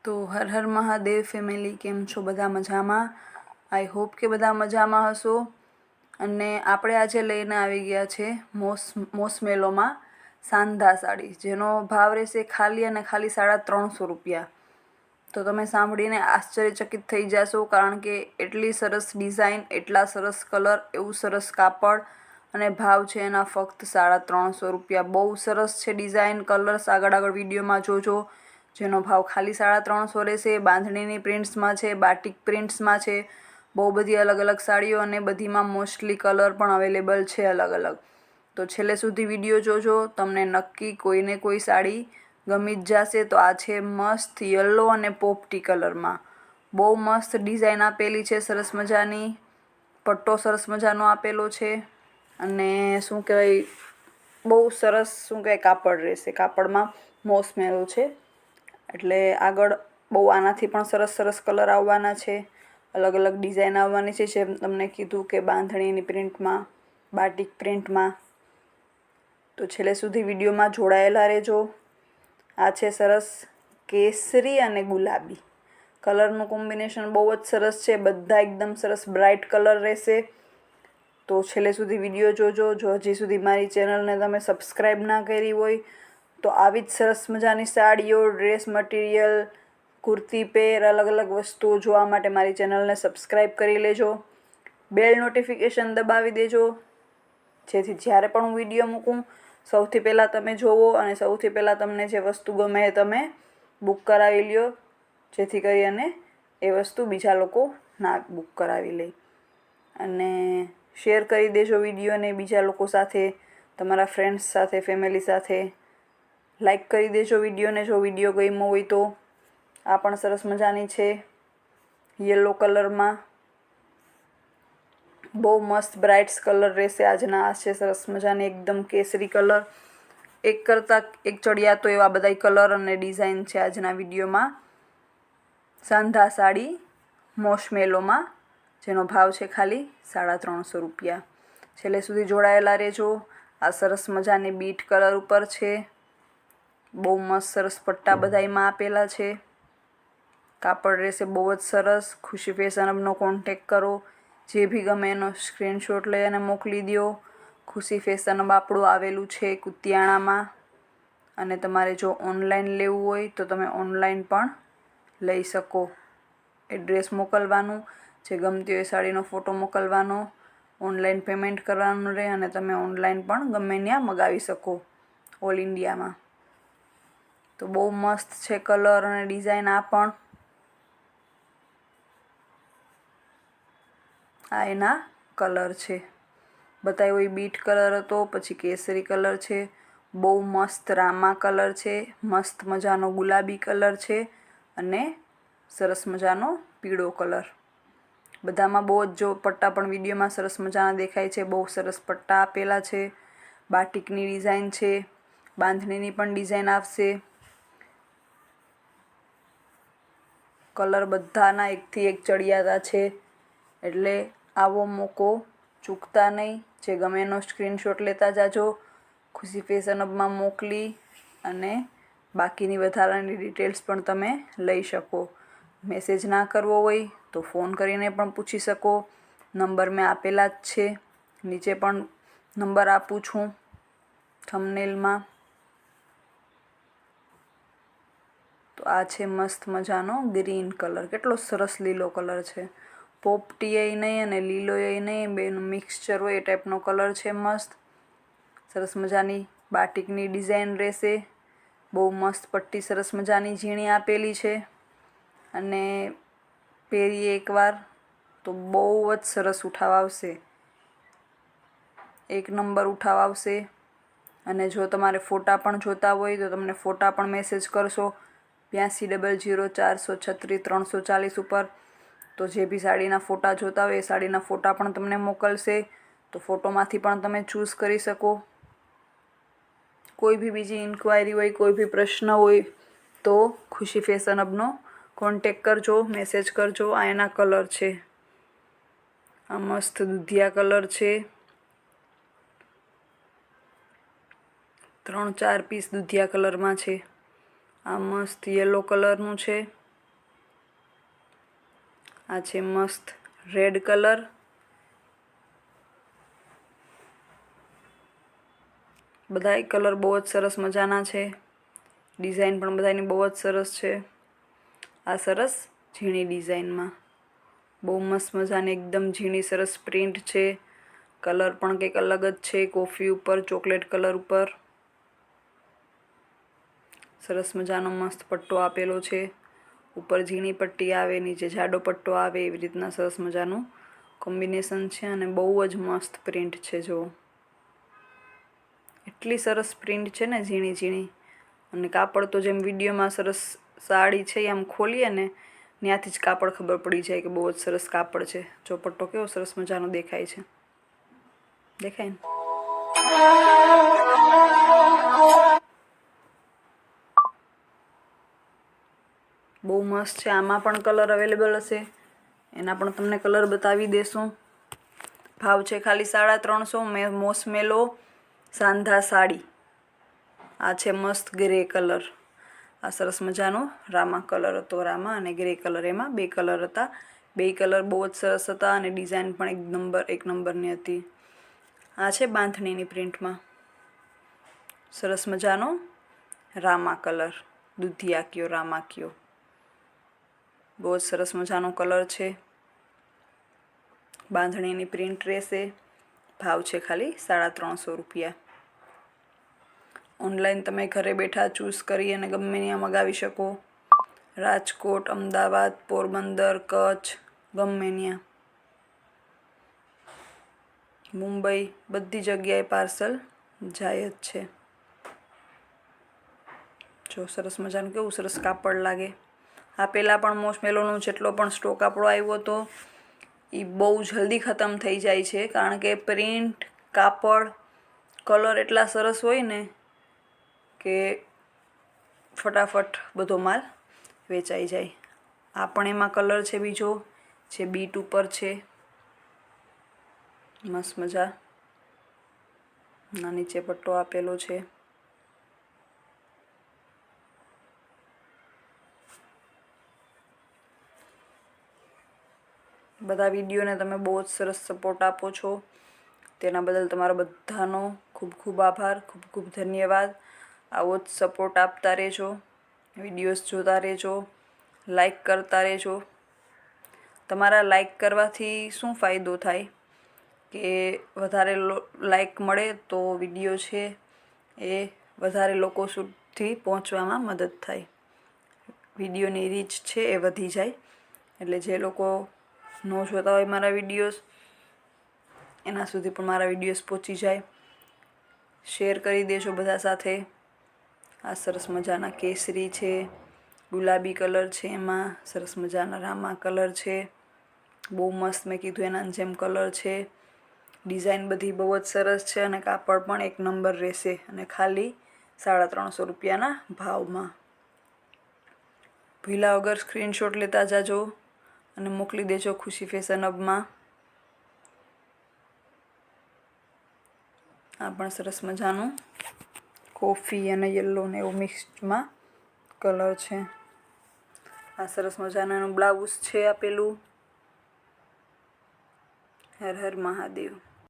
તો હર હર મહાદેવ ફેમિલી, કેમ છો બધા? મજામાં? આઈ હોપ કે બધા મજામાં હશો. અને આપણે આજે લઈને આવી ગયા છે મોસમેલોમાં સાંધા સાડી, જેનો ભાવ રહેશે ખાલી અને ખાલી 350 રૂપિયા. તો તમે સાંભળીને આશ્ચર્યચકિત થઈ જશો, કારણ કે એટલી સરસ ડિઝાઇન, એટલા સરસ કલર, એવું સરસ કાપડ અને ભાવ છે એના ફક્ત 350 રૂપિયા. બહુ સરસ છે ડિઝાઇન, કલર્સ આગળ વિડીયોમાં જોજો. જેનો ભાવ ખાલી 350 રહેશે. બાંધણીની પ્રિન્ટ્સમાં છે, બાટિક પ્રિન્ટ્સમાં છે, બહુ બધી અલગ અલગ સાડીઓ, અને બધીમાં મોસ્ટલી કલર પણ અવેલેબલ છે અલગ અલગ. તો છેલ્લે સુધી વિડીયો જોજો, તમને નક્કી કોઈને કોઈ સાડી ગમી જ જશે. તો આ છે મસ્ત યલો અને પોપટી કલરમાં, બહુ મસ્ત ડિઝાઇન આપેલી છે, સરસ મજાની. પટ્ટો સરસ મજાનો આપેલો છે, અને શું કહેવાય, બહુ સરસ કાપડ રહેશે. કાપડમાં મોસમેલો છે, એટલે આગળ બહુ આનાથી પણ સરસ સરસ કલર આવવાના છે, અલગ અલગ ડિઝાઇન આવવાની છે. જેમ તમને કીધું કે બાંધણીની પ્રિન્ટમાં, બાટિક પ્રિન્ટમાં. તો છેલ્લે સુધી વિડીયોમાં જોડાયેલા રહેજો. આ છે સરસ કેસરી અને ગુલાબી કલરનું કોમ્બિનેશન, બહુ જ સરસ છે. બધા એકદમ સરસ બ્રાઇટ કલર રહેશે. તો છેલ્લે સુધી વિડીયો જોજો. જો હજી સુધી મારી ચેનલને તમે સબસ્ક્રાઈબ ના કરી હોય, તો આવી જ સરસ મજાની સાડીઓ, ડ્રેસ મટીરિયલ, કુર્તી પેર, અલગ અલગ વસ્તુઓ જોવા માટે મારી ચેનલને સબસ્ક્રાઈબ કરી લેજો. બેલ નોટિફિકેશન દબાવી દેજો, જેથી જ્યારે પણ હું વિડીયો મૂકું સૌથી પહેલાં તમે જોવો, અને સૌથી પહેલાં તમને જે વસ્તુ ગમે એ તમે બુક કરાવી લ્યો, જેથી કરી અને એ વસ્તુ બીજા લોકો ના બુક કરાવી લે. અને શેર કરી દેજો વિડીયોને બીજા લોકો સાથે, તમારા ફ્રેન્ડ્સ સાથે, ફેમિલી સાથે. લાઈક કરી દેજો વિડીયોને જો વિડીયો ગમ્યો હોય તો. આ પણ સરસ મજાની છે યલો કલરમાં, બહુ મસ્ત બ્રાઇટ્સ કલર રહેશે આજના. આ છે સરસ મજાની એકદમ કેસરી કલર. એક કરતાં એક ચડિયાતો એવા બધા કલર અને ડિઝાઇન છે આજના વિડીયોમાં. સાંધા સાડી મોસમેલોમાં, જેનો ભાવ છે ખાલી 350 રૂપિયા. છેલ્લે સુધી જોડાયેલા રહેજો. આ સરસ મજાની બીટ કલર ઉપર છે, બહુ મસ્ત સરસ પટ્ટા બધાયમાં આપેલા છે. કાપડ રહેશે બહુ જ સરસ. ખુશી ફેશન હબનો કોન્ટેક કરો. જે ભી ગમે એનો સ્ક્રીનશોટ લઈ અને મોકલી દો. ખુશી ફેશન હબ આપણું આવેલું છે કુતિયાણામાં, અને તમારે જો ઓનલાઈન લેવું હોય તો તમે ઓનલાઈન પણ લઈ શકો. એડ્રેસ મોકલવાનું, જે ગમતી હોય સાડીનો ફોટો મોકલવાનો, ઓનલાઈન પેમેન્ટ કરવાનું રહે, અને તમે ઓનલાઈન પણ ગમે ત્યાં મગાવી શકો ઓલ ઇન્ડિયામાં. તો બહુ મસ્ત છે કલર અને ડિઝાઇન. આ પણ આ એના કલર છે. બતાવ્યો એ બીટ કલર હતો, પછી કેસરી કલર છે, બહુ મસ્ત રામા કલર છે, મસ્ત મજાનો ગુલાબી કલર છે, અને સરસ મજાનો પીળો કલર. બધામાં બહુ જ, જો પટ્ટા પણ વિડીયોમાં સરસ મજાના દેખાય છે, બહુ સરસ પટ્ટા આપેલા છે. બાટિકની ડિઝાઇન છે, બાંધણીની પણ ડિઝાઇન આવશે. કલર બધાના એકથી એક ચડિયાતા છે, એટલે આવો મોકો ચૂકતા નહીં. જે ગમે એનો સ્ક્રીનશોટ લેતા જાજો, ખુશી ફેશન હબમાં મોકલી, અને બાકીની વધારાની ડિટેલ્સ પણ તમે લઈ શકો. મેસેજ ના કરવો હોય તો ફોન કરીને પણ પૂછી શકો. નંબર મેં આપેલા જ છે, નીચે પણ નંબર આપું છું થંબનેલમાં. તો આ છે મસ્ત મજાનો ગ્રીન કલર, કેટલો સરસ લીલો કલર છે. પોપટી એ નહીં અને લીલો એ નહીં, બેનું મિક્સચર હોય એ ટાઈપનો કલર છે. મસ્ત સરસ મજાની બાટિકની ડિઝાઇન રહેશે. બહુ મસ્ત પટ્ટી સરસ મજાની ઝીણી આપેલી છે, અને પહેરીએ એકવાર તો બહુ જ સરસ ઉઠાવ આવશે, એક નંબર ઉઠાવ આવશે. અને જો તમારે ફોટા પણ જોતા હોય તો તમને ફોટા પણ મેસેજ કરશો 82000436 ઉપર. તો જે બી સાડીના ફોટા જોતા હોય એ સાડીના ફોટા પણ તમને મોકલશે. તો ફોટોમાંથી પણ તમે ચૂઝ કરી શકો. કોઈ બી બીજી ઇન્ક્વાયરી હોય, કોઈ બી પ્રશ્ન હોય તો ખુશી ફેશન હબનો કોન્ટેક કરજો, મેસેજ કરજો. આ એના કલર છે. આ મસ્ત દુધિયા કલર છે. 3-4 પીસ દુધિયા કલરમાં છે. આ મસ્ત યલો કલરનું છે. આ છે મસ્ત રેડ કલર, બધાય કલર બહુ જ સરસ મજાના છે, ડિઝાઇન પણ બધાની બહુ જ સરસ છે. આ સરસ ઝીણી ડિઝાઇનમાં બહુ મસ્ત મજાની એકદમ ઝીણી સરસ પ્રિન્ટ છે. કલર પણ કંઈક અલગ જ છે, કોફી ઉપર ચોકલેટ કલર ઉપર સરસ મજાનો મસ્ત પટ્ટો આપેલો છે. ઉપર ઝીણી પટ્ટી આવે, નીચે જાડો પટ્ટો આવે, એવી રીતના સરસ મજાનું કોમ્બિનેશન છે અને બહુ જ મસ્ત પ્રિન્ટ છે. જો એટલી સરસ પ્રિન્ટ છે ને ઝીણી ઝીણી, અને કાપડ તો જેમ વિડીયોમાં સરસ સાડી છે આમ ખોલીએ ને ત્યાંથી જ કાપડ ખબર પડી જાય કે બહુ જ સરસ કાપડ છે. જો પટ્ટો કેવો સરસ મજાનો દેખાય છે, દેખાય ને? બહુ મસ્ત છે. આમાં પણ કલર અવેલેબલ હશે, એના પણ તમને કલર બતાવી દેશું. ભાવ છે ખાલી 350. મોસમેલો સાંધા સાડી. આ છે મસ્ત ગ્રે કલર. આ સરસ મજાનો રામા કલર હતો, રામા અને ગ્રે કલર, એમાં 2 કલર હતા. 2 કલર બહુ જ સરસ હતા અને ડિઝાઇન પણ એક નંબરની હતી. આ છે બાંધણીની પ્રિન્ટમાં સરસ મજાનો રામા કલર, દૂધિયા કયો રામા કયો, બહુ જ સરસ મજાનો કલર છે. બાંધણીની પ્રિન્ટ રહેશે. ભાવ છે ખાલી 350 રૂપિયા. ઓનલાઈન તમે ઘરે બેઠા ચૂઝ કરી અને ગમે ત્યાં મગાવી શકો. રાજકોટ, અમદાવાદ, પોરબંદર, કચ્છ, ગમે ત્યાં, મુંબઈ, બધી જગ્યાએ પાર્સલ જાય જ છે. જો સરસ મજાનું કેવું સરસ કાપડ લાગે. આ પહેલાં પણ મોસમેલોનો જેટલો પણ સ્ટોક આપણો આવ્યો હતો એ બહુ જલ્દી ખતમ થઈ જાય છે, કારણ કે પ્રિન્ટ, કાપડ, કલર એટલા સરસ હોય ને કે ફટાફટ બધો માલ વેચાઈ જાય. આ પણ એમાં કલર છે બીજો, જે બીટ ઉપર છે, મસ્ત મજા. ના નીચે પટ્ટો આપેલો છે. બધા વિડીયોને તમે બહુ જ સરસ સપોર્ટ આપો છો, તેના બદલ તમારો બધાનો ખૂબ ખૂબ આભાર, ખૂબ ખૂબ ધન્યવાદ. આવો જ સપોર્ટ આપતા રહેજો, વિડીયોઝ જોતા રહેજો, લાઈક કરતા રહેજો. તમારા લાઈક કરવાથી શું ફાયદો થાય કે વધારે લાઈક મળે તો વિડીયો છે એ વધારે લોકો સુધી પહોંચવામાં મદદ થાય, વિડીયોની રીચ છે એ વધી જાય. એટલે જે લોકો ન જોતા હોય મારા વિડીયોઝ, એના સુધી પણ મારા વિડીયોઝ પહોંચી જાય. શેર કરી દેજો બધા સાથે. આ સરસ મજાના કેસરી છે, ગુલાબી કલર છે, એમાં સરસ મજાના રામા કલર છે, બહુ મસ્ત મેં કીધું એના જેમ કલર છે. ડિઝાઇન બધી બહુ જ સરસ છે અને કાપડ પણ એક નંબર રહેશે, અને ખાલી 350 રૂપિયાના ભાવમાં. ભૂલ્યા વગર સ્ક્રીનશોટ લેતા જાજો અને મોકલી દેજો ખુશી ફેશન હબમાં. આ પણ સરસ મજાનું કોફી અને યલો ને એવું મિક્સમાં કલર છે. આ સરસ મજાનું એનું બ્લાઉઝ છે આપેલું. હર હર મહાદેવ.